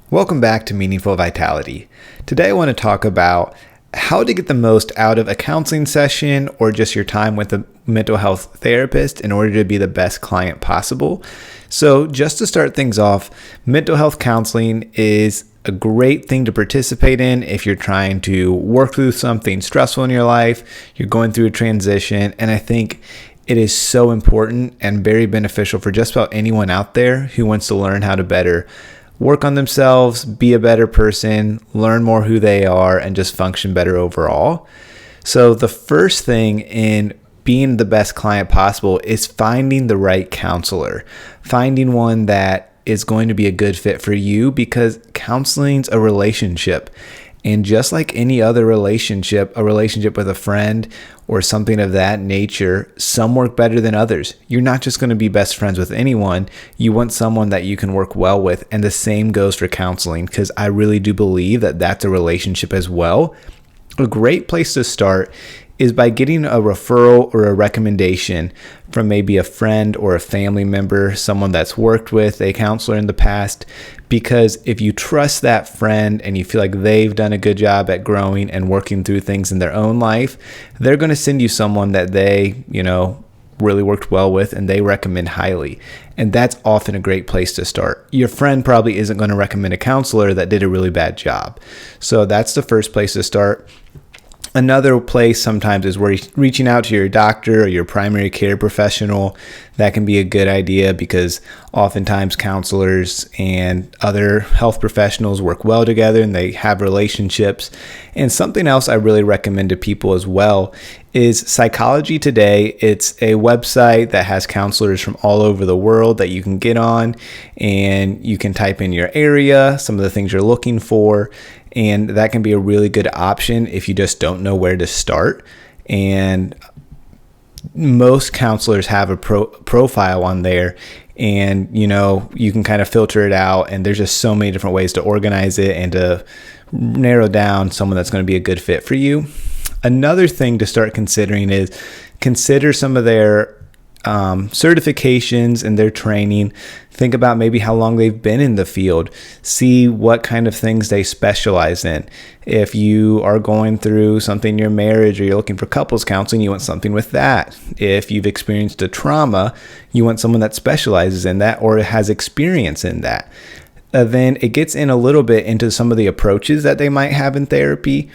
Welcome back to Meaningful Vitality. Today I want to talk about how to get the most out of a counseling session or just your time with a mental health therapist in order to be the best client possible. So just to start things off, mental health counseling is a great thing to participate in if you're trying to work through something stressful in your life, you're going through a transition, and I think it is so important and very beneficial for just about anyone out there who wants to learn how to better work on themselves, be a better person, learn more who they are, and just function better overall. So the first thing in being the best client possible is finding the right counselor, finding one that is going to be a good fit for you, because counseling's a relationship. And just like any other relationship, a relationship with a friend or something of that nature, some work better than others. You're not just going to be best friends with anyone. You want someone that you can work well with. And the same goes for counseling, because I really do believe that that's a relationship as well. A great place to start is by getting a referral or a recommendation from maybe a friend or a family member, someone that's worked with a counselor in the past. Because if you trust that friend and you feel like they've done a good job at growing and working through things in their own life, they're going to send you someone that they, really worked well with and they recommend highly. And that's often a great place to start. Your friend probably isn't going to recommend a counselor that did a really bad job. So that's the first place to start. Another place sometimes is where reaching out to your doctor or your primary care professional. That can be a good idea because oftentimes counselors and other health professionals work well together and they have relationships. And something else I really recommend to people as well is Psychology Today. It's a website that has counselors from all over the world that you can get on, and you can type in your area, some of the things you're looking for. And that can be a really good option if you just don't know where to start. And most counselors have a profile on there, and you can kind of filter it out, and there's just so many different ways to organize it and to narrow down someone that's going to be a good fit for you. Another thing to start considering is consider some of their certifications and their training. Think about maybe how long they've been in the field. See what kind of things they specialize in. If you are going through something in your marriage or you're looking for couples counseling, you want something with that. If you've experienced a trauma, you want someone that specializes in that or has experience in that. Then it gets in a little bit into some of the approaches that they might have in therapy.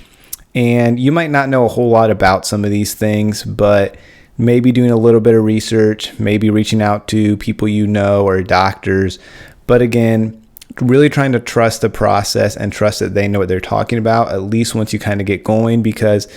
And you might not know a whole lot about some of these things, but maybe doing a little bit of research, maybe reaching out to people or doctors. But again, really trying to trust the process and trust that they know what they're talking about, at least once you kind of get going. Because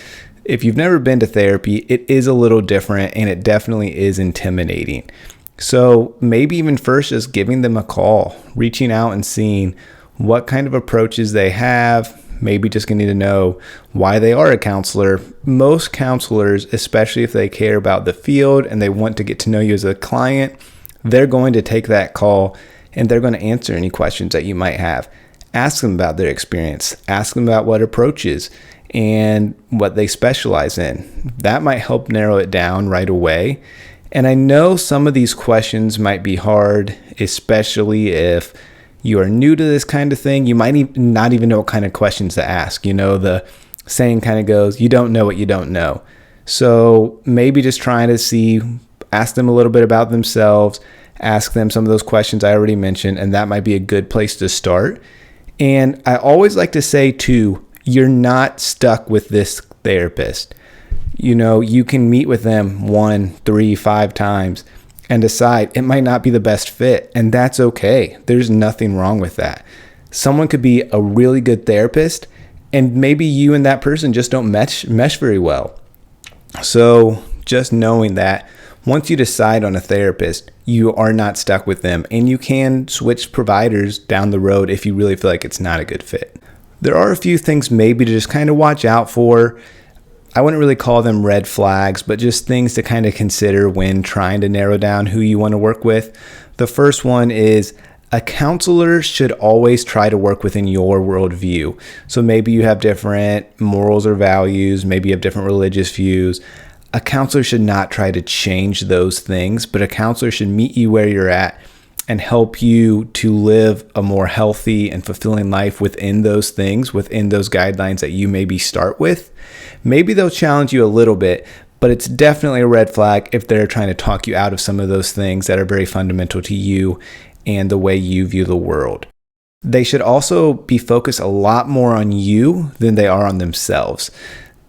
if you've never been to therapy, it is a little different and it definitely is intimidating. So maybe even first just giving them a call, reaching out and seeing what kind of approaches they have. Maybe just getting to know why they are a counselor. Most counselors, especially if they care about the field and they want to get to know you as a client, they're going to take that call and they're going to answer any questions that you might have. Ask them about their experience. Ask them about what approaches and what they specialize in. That might help narrow it down right away. And I know some of these questions might be hard, especially if you are new to this kind of thing. You might not even know what kind of questions to ask. The saying kind of goes, you don't know what you don't know. So maybe just trying to ask them a little bit about themselves, ask them some of those questions I already mentioned, and that might be a good place to start. And I always like to say too, you're not stuck with this therapist. You can meet with them 1, 3, 5 times and decide it might not be the best fit. And that's okay. There's nothing wrong with that. Someone could be a really good therapist and maybe you and that person just don't mesh very well. So just knowing that once you decide on a therapist, you are not stuck with them, and you can switch providers down the road if you really feel like it's not a good fit. There are a few things maybe to just kind of watch out for. I wouldn't really call them red flags, but just things to kind of consider when trying to narrow down who you want to work with. The first one is a counselor should always try to work within your worldview. So maybe you have different morals or values, maybe you have different religious views. A counselor should not try to change those things, but a counselor should meet you where you're at and help you to live a more healthy and fulfilling life within those things, within those guidelines that you maybe start with, maybe they'll challenge you a little bit, but it's definitely a red flag if they're trying to talk you out of some of those things that are very fundamental to you and the way you view the world. They should also be focused a lot more on you than they are on themselves.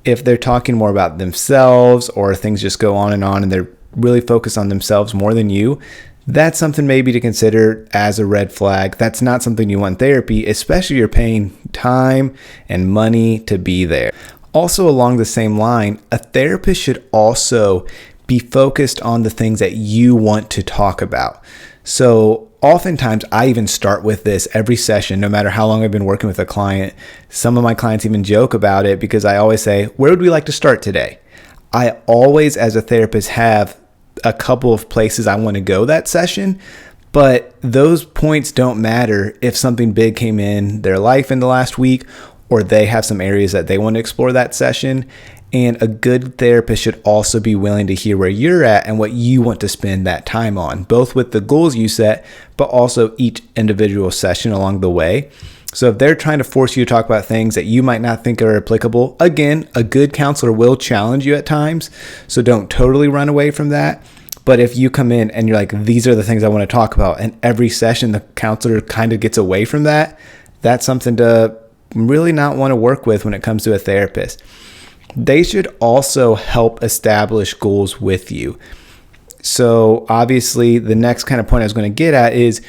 If they're talking more about themselves or things just go on and they're really focused on themselves more than you, that's something maybe to consider as a red flag. That's not something you want in therapy, especially if you're paying time and money to be there. Also, along the same line, a therapist should also be focused on the things that you want to talk about. So oftentimes I even start with this every session, no matter how long I've been working with a client. Some of my clients even joke about it because I always say, where would we like to start today? I always, as a therapist, have a couple of places I want to go that session, but those points don't matter if something big came in their life in the last week or they have some areas that they want to explore that session. And a good therapist should also be willing to hear where you're at and what you want to spend that time on, both with the goals you set, but also each individual session along the way. So if they're trying to force you to talk about things that you might not think are applicable, again, a good counselor will challenge you at times. So don't totally run away from that. But if you come in and you're like, these are the things I want to talk about, and every session the counselor kind of gets away from that, that's something to really not want to work with when it comes to a therapist. They should also help establish goals with you. So obviously the next kind of point I was going to get at is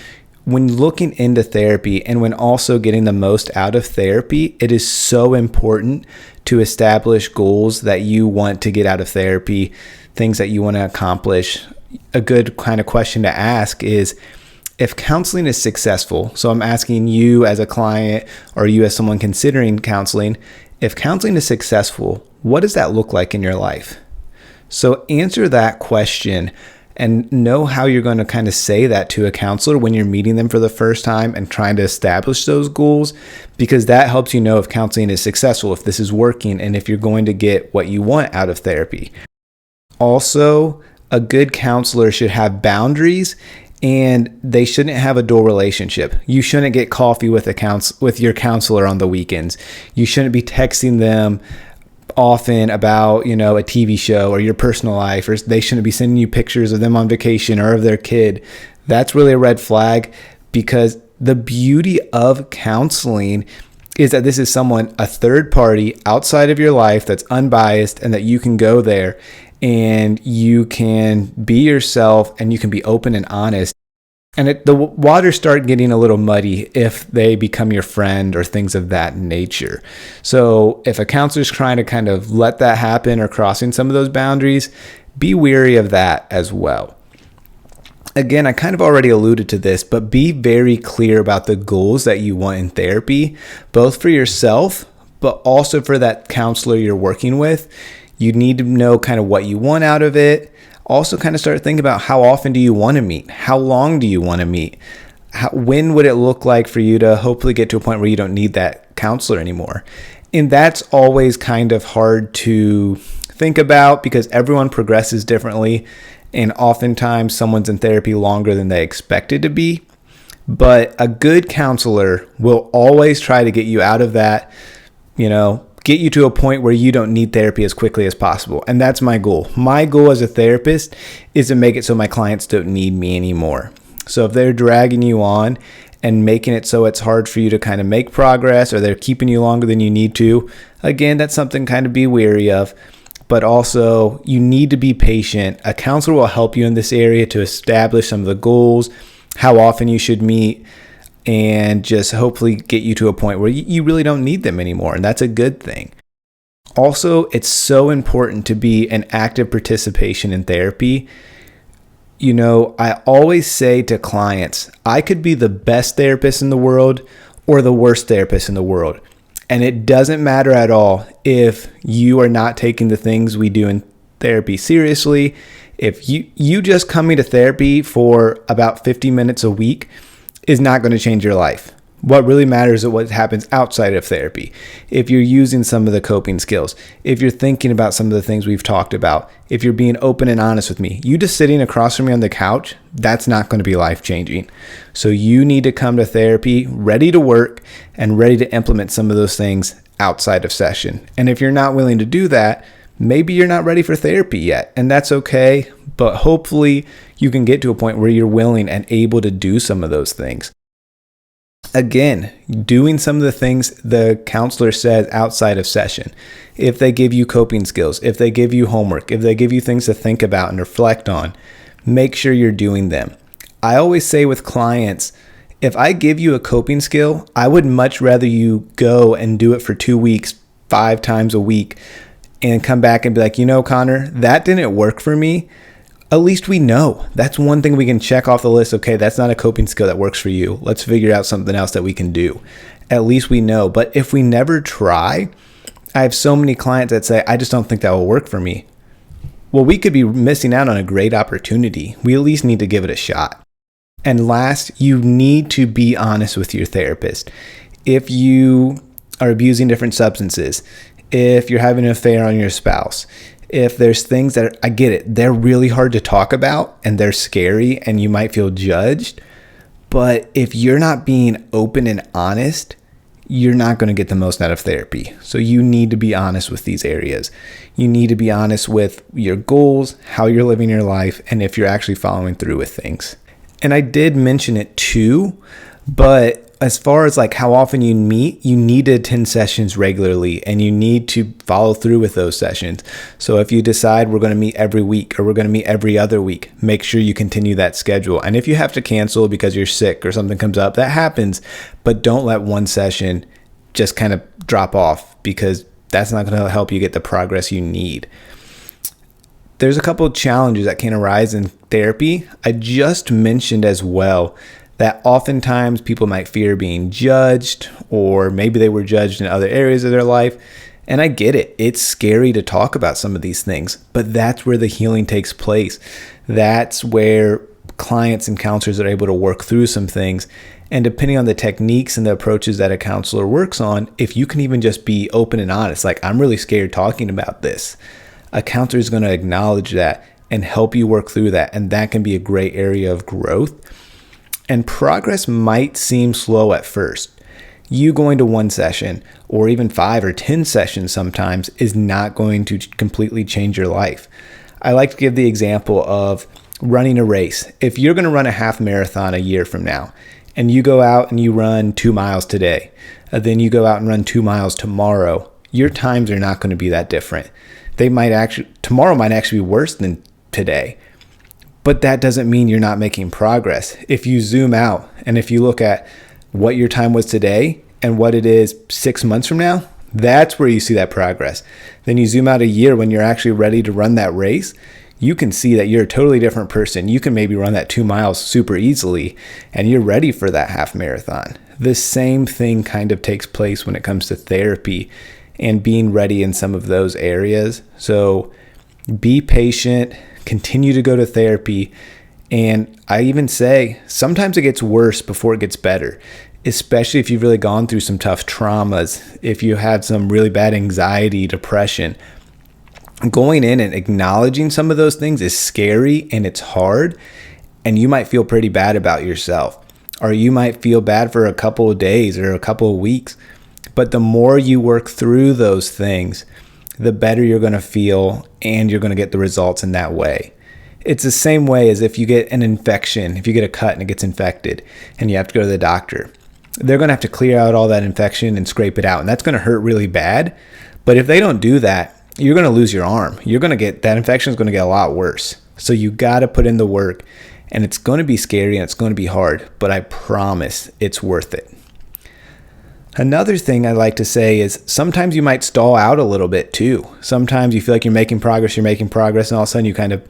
when looking into therapy and when also getting the most out of therapy, it is so important to establish goals that you want to get out of therapy, things that you want to accomplish. A good kind of question to ask is, if counseling is successful, so I'm asking you as a client or you as someone considering counseling, if counseling is successful, what does that look like in your life? So answer that question and know how you're going to kind of say that to a counselor when you're meeting them for the first time and trying to establish those goals, because that helps you know if counseling is successful, if this is working, and if you're going to get what you want out of therapy. Also, a good counselor should have boundaries, and they shouldn't have a dual relationship. You shouldn't get coffee with your counselor on the weekends. You shouldn't be texting them often about, a TV show or your personal life, or they shouldn't be sending you pictures of them on vacation or of their kid. That's really a red flag, because the beauty of counseling is that this is a third party outside of your life that's unbiased, and that you can go there and you can be yourself and you can be open and honest. And the waters start getting a little muddy if they become your friend or things of that nature. So if a counselor's trying to kind of let that happen or crossing some of those boundaries, be wary of that as well. Again, I kind of already alluded to this, but be very clear about the goals that you want in therapy, both for yourself, but also for that counselor you're working with. You need to know kind of what you want out of it. Also kind of start thinking about how often do you want to meet? How long do you want to meet? When would it look like for you to hopefully get to a point where you don't need that counselor anymore? And that's always kind of hard to think about because everyone progresses differently. And oftentimes someone's in therapy longer than they expected to be. But a good counselor will always try to get you out of that, get you to a point where you don't need therapy as quickly as possible. And that's my goal. My goal as a therapist is to make it so my clients don't need me anymore. So if they're dragging you on and making it so it's hard for you to kind of make progress, or they're keeping you longer than you need to, again, that's something kind of be wary of. But also, you need to be patient. A counselor will help you in this area to establish some of the goals, how often you should meet, and just hopefully get you to a point where you really don't need them anymore. And that's a good thing. Also, it's so important to be an active participation in therapy. I always say to clients, I could be the best therapist in the world or the worst therapist in the world. And it doesn't matter at all if you are not taking the things we do in therapy seriously. If you just coming to therapy for about 50 minutes a week is not going to change your life. What really matters is what happens outside of therapy. If you're using some of the coping skills, if you're thinking about some of the things we've talked about, if you're being open and honest with me, you just sitting across from me on the couch, that's not going to be life-changing. So you need to come to therapy ready to work and ready to implement some of those things outside of session. And if you're not willing to do that, maybe you're not ready for therapy yet, and that's okay. But hopefully you can get to a point where you're willing and able to do some of those things. Again, doing some of the things the counselor says outside of session. If they give you coping skills, if they give you homework, if they give you things to think about and reflect on, make sure you're doing them. I always say with clients, if I give you a coping skill, I would much rather you go and do it for 2 weeks, 5 times a week, and come back and be like, Connor, that didn't work for me. At least we know. That's one thing we can check off the list. Okay, that's not a coping skill that works for you. Let's figure out something else that we can do. At least we know. But if we never try, I have so many clients that say, I just don't think that will work for me. Well, we could be missing out on a great opportunity. We at least need to give it a shot. And last, you need to be honest with your therapist. If you are abusing different substances, if you're having an affair on your spouse, if there's things that, I get it, they're really hard to talk about and they're scary and you might feel judged. But if you're not being open and honest, you're not going to get the most out of therapy. So you need to be honest with these areas. You need to be honest with your goals, how you're living your life, and if you're actually following through with things. And I did mention it too, but as far as like how often you meet, you need to attend sessions regularly and you need to follow through with those sessions. So if you decide we're going to meet every week or we're going to meet every other week, make sure you continue that schedule. And if you have to cancel because you're sick or something comes up, that happens, but don't let one session just kind of drop off because that's not going to help you get the progress you need. There's a couple of challenges that can arise in therapy. I just mentioned as well that oftentimes people might fear being judged, or maybe they were judged in other areas of their life. And I get it. It's scary to talk about some of these things, but that's where the healing takes place. That's where clients and counselors are able to work through some things. And depending on the techniques and the approaches that a counselor works on, if you can even just be open and honest, like, I'm really scared talking about this, a counselor is going to acknowledge that and help you work through that. And that can be a great area of growth. And progress might seem slow at first. You going to one session or even 5 or 10 sessions sometimes is not going to completely change your life. I like to give the example of running a race. If you're going to run a half marathon a year from now and you go out and you run 2 miles today, then you go out and run 2 miles tomorrow, your times are not going to be that different. Tomorrow might actually be worse than today. But that doesn't mean you're not making progress. If you zoom out and if you look at what your time was today and what it is 6 months from now, that's where you see that progress. Then you zoom out a year when you're actually ready to run that race, you can see that you're a totally different person. You can maybe run that 2 miles super easily and you're ready for that half marathon. The same thing kind of takes place when it comes to therapy and being ready in some of those areas. So be patient. Continue to go to therapy. And I even say sometimes it gets worse before it gets better, especially if you've really gone through some tough traumas, if you had some really bad anxiety, depression. Going in and acknowledging some of those things is scary and it's hard, and you might feel pretty bad about yourself, or you might feel bad for a couple of days or a couple of weeks. But the more you work through those things, the better you're going to feel and you're going to get the results in that way. It's the same way as if you get an infection, if you get a cut and it gets infected and you have to go to the doctor. They're going to have to clear out all that infection and scrape it out, and that's going to hurt really bad. But if they don't do that, you're going to lose your arm. That infection is going to get a lot worse. So you got to put in the work, and it's going to be scary and it's going to be hard, but I promise it's worth it. Another thing I like to say is sometimes you might stall out a little bit too. Sometimes you feel like you're making progress, and all of a sudden you kind of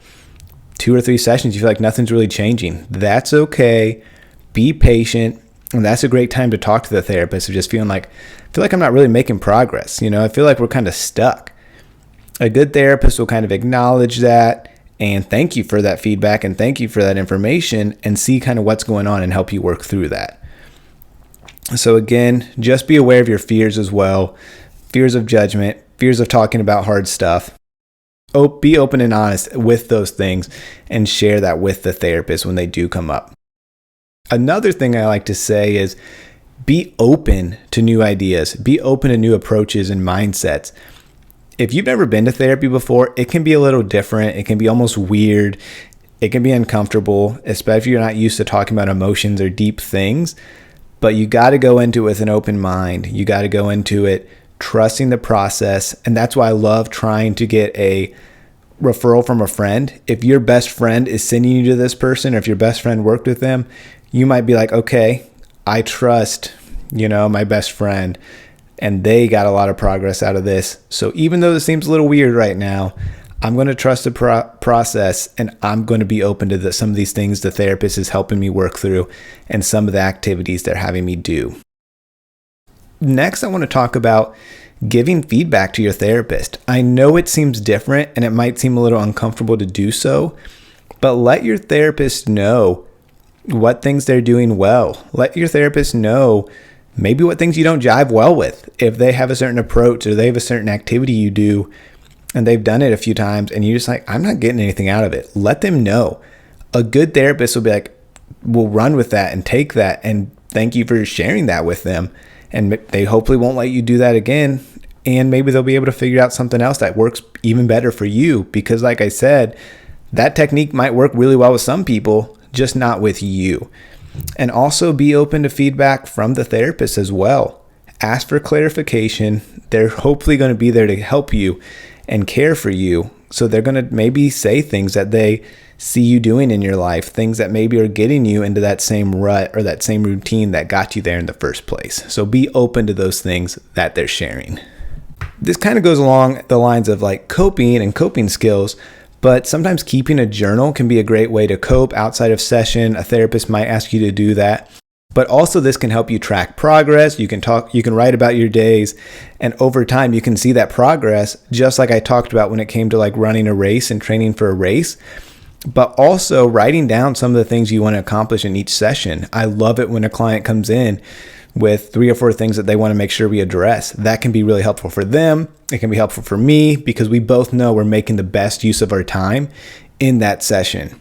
2 or 3 sessions, you feel like nothing's really changing. That's okay. Be patient. And that's a great time to talk to the therapist of just feeling like, I feel like I'm not really making progress. I feel like we're kind of stuck. A good therapist will kind of acknowledge that and thank you for that feedback and thank you for that information and see kind of what's going on and help you work through that. So again, just be aware of your fears as well. Fears of judgment, fears of talking about hard stuff. Be open and honest with those things and share that with the therapist when they do come up. Another thing I like to say is be open to new ideas. Be open to new approaches and mindsets. If you've never been to therapy before, it can be a little different. It can be almost weird. It can be uncomfortable, especially if you're not used to talking about emotions or deep things. But you got to go into it with an open mind. You got to go into it trusting the process. And that's why I love trying to get a referral from a friend. If your best friend is sending you to this person, or if your best friend worked with them, you might be like, okay, I trust, my best friend, and they got a lot of progress out of this. So even though this seems a little weird right now, I'm going to trust the process, and I'm going to be open to some of these things the therapist is helping me work through and some of the activities they're having me do. Next, I want to talk about giving feedback to your therapist. I know it seems different and it might seem a little uncomfortable to do so, but let your therapist know what things they're doing well. Let your therapist know maybe what things you don't jive well with. If they have a certain approach or they have a certain activity you do and they've done it a few times and you're just like, I'm not getting anything out of it. Let them know. A good therapist will be like, we'll run with that and take that and thank you for sharing that with them. And they hopefully won't let you do that again. And maybe they'll be able to figure out something else that works even better for you. Because like I said, that technique might work really well with some people, just not with you. And also be open to feedback from the therapist as well. Ask for clarification. They're hopefully going to be there to help you and care for you. So they're going to maybe say things that they see you doing in your life, things that maybe are getting you into that same rut or that same routine that got you there in the first place. So be open to those things that they're sharing. This kind of goes along the lines of like coping and coping skills, but sometimes keeping a journal can be a great way to cope outside of session. A therapist might ask you to do that. But also this can help you track progress. You can write about your days, and over time you can see that progress, just like I talked about when it came to like running a race and training for a race. But also writing down some of the things you want to accomplish in each session. I love it when a client comes in with 3 or 4 things that they want to make sure we address. That can be really helpful for them. It can be helpful for me because we both know we're making the best use of our time in that session.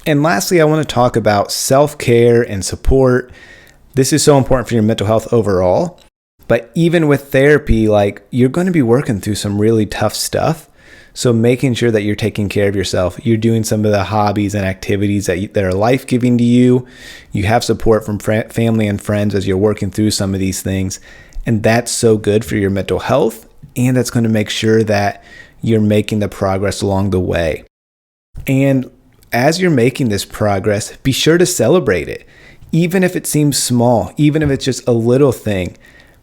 And lastly, I want to talk about self-care and support. This is so important for your mental health overall. But even with therapy, like you're going to be working through some really tough stuff. So making sure that you're taking care of yourself, you're doing some of the hobbies and activities that are life-giving to you. You have support from family and friends as you're working through some of these things. And that's so good for your mental health. And that's going to make sure that you're making the progress along the way. And as you're making this progress, be sure to celebrate it. Even if it seems small, even if it's just a little thing,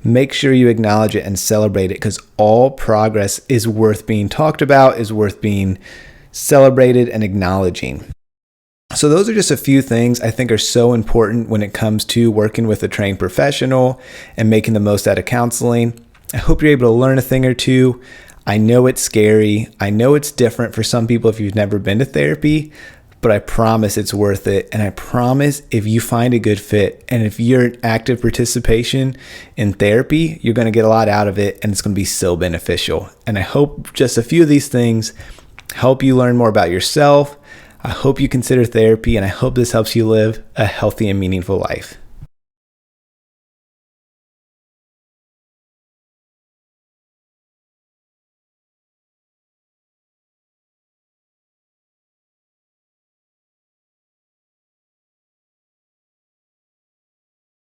make sure you acknowledge it and celebrate it, because all progress is worth being talked about, is worth being celebrated and acknowledging. So those are just a few things I think are so important when it comes to working with a trained professional and making the most out of counseling. I hope you're able to learn a thing or two. I know it's scary. I know it's different for some people if you've never been to therapy, but I promise it's worth it. And I promise if you find a good fit and if you're in active participation in therapy, you're going to get a lot out of it and it's going to be so beneficial. And I hope just a few of these things help you learn more about yourself. I hope you consider therapy, and I hope this helps you live a healthy and meaningful life.